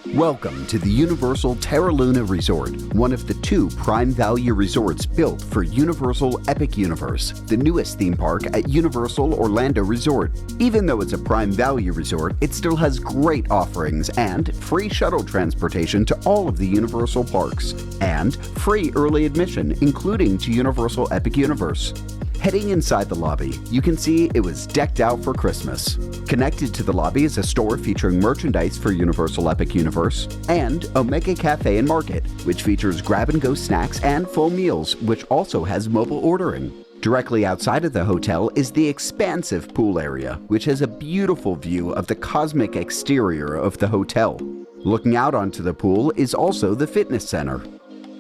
Welcome to the Universal Terra Luna Resort, one of the two prime value resorts built for Universal Epic Universe, the newest theme park at Universal Orlando Resort. Even though it's a prime value resort, it still has great offerings and free shuttle transportation to all of the Universal parks, and free early admission, including to Universal Epic Universe. Heading inside the lobby, you can see it was decked out for Christmas. Connected to the lobby is a store featuring merchandise for Universal Epic Universe, and Omega Cafe and Market, which features grab-and-go snacks and full meals, which also has mobile ordering. Directly outside of the hotel is the expansive pool area, which has a beautiful view of the cosmic exterior of the hotel. Looking out onto the pool is also the fitness center.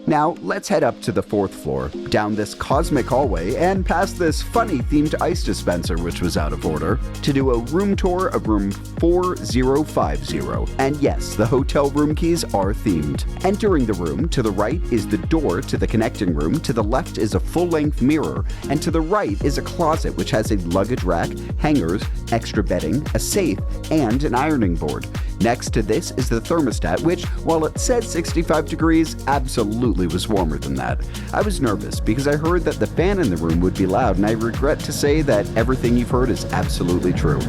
Now, let's head up to the 4th floor, down this cosmic hallway, and past this funny themed ice dispenser which was out of order, to do a room tour of room 4050. And yes, the hotel room keys are themed. Entering the room, to the right is the door to the connecting room, to the left is a full-length mirror, and to the right is a closet which has a luggage rack, hangers, extra bedding, a safe, and an ironing board. Next to this is the thermostat, which, while it said 65 degrees, absolutely was warmer than that. I was nervous because I heard that the fan in the room would be loud, and I regret to say that everything you've heard is absolutely true.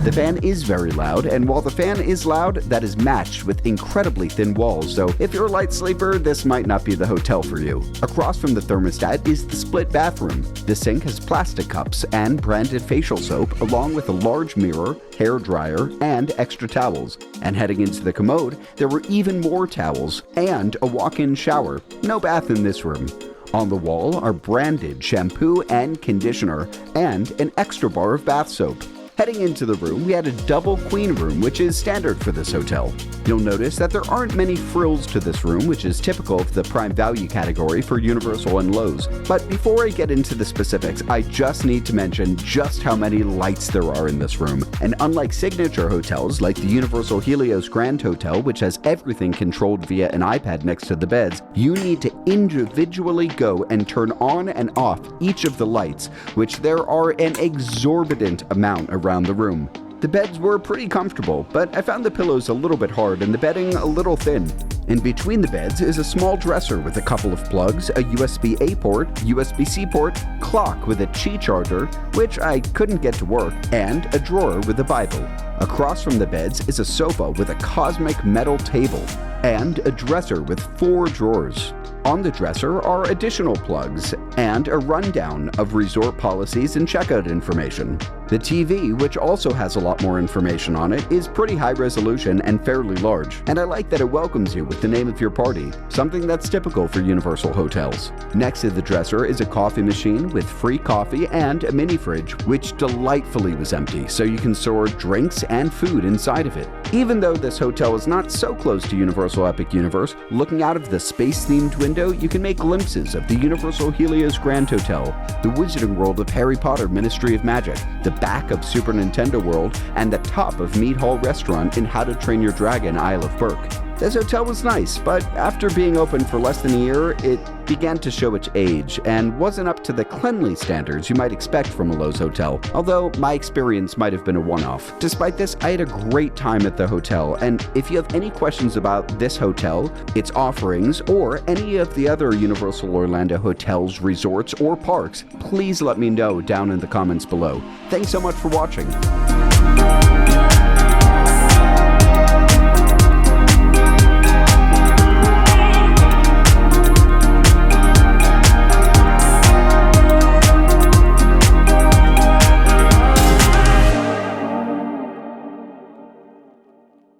The fan is very loud, and while the fan is loud, that is matched with incredibly thin walls, so if you're a light sleeper, this might not be the hotel for you. Across from the thermostat is the split bathroom. The sink has plastic cups and branded facial soap, along with a large mirror, hair dryer, and extra towels. And heading into the commode, there were even more towels and a walk-in shower. No bath in this room. On the wall are branded shampoo and conditioner, and an extra bar of bath soap. Heading into the room, we had a double queen room, which is standard for this hotel. You'll notice that there aren't many frills to this room, which is typical of the prime value category for Universal and Lowe's. But before I get into the specifics, I just need to mention just how many lights there are in this room. And unlike signature hotels like the Universal Helios Grand Hotel, which has everything controlled via an iPad next to the beds, you need to individually go and turn on and off each of the lights, which there are an exorbitant amount around the room. The beds were pretty comfortable, but I found the pillows a little bit hard and the bedding a little thin. In between the beds is a small dresser with a couple of plugs, a USB-A port, USB-C port, clock with a Qi charger, which I couldn't get to work, and a drawer with a Bible. Across from the beds is a sofa with a cosmic metal table, and a dresser with 4 drawers. On the dresser are additional plugs and a rundown of resort policies and checkout information. The TV, which also has a lot more information on it, is pretty high resolution and fairly large, and I like that it welcomes you with the name of your party, something that's typical for Universal hotels. Next to the dresser is a coffee machine with free coffee and a mini fridge, which delightfully was empty, so you can store drinks and food inside of it. Even though this hotel is not so close to Universal Epic Universe, looking out of the space-themed window, you can make glimpses of the Universal Helios Grand Hotel, the Wizarding World of Harry Potter Ministry of Magic, the back of Super Nintendo World, and the top of Mead Hall Restaurant in How to Train Your Dragon Isle of Berk. This hotel was nice, but after being open for less than a year, it began to show its age and wasn't up to the cleanly standards you might expect from a Lowe's hotel, although my experience might have been a one-off. Despite this, I had a great time at the hotel, and if you have any questions about this hotel, its offerings, or any of the other Universal Orlando hotels, resorts, or parks, please let me know down in the comments below. Thanks so much for watching.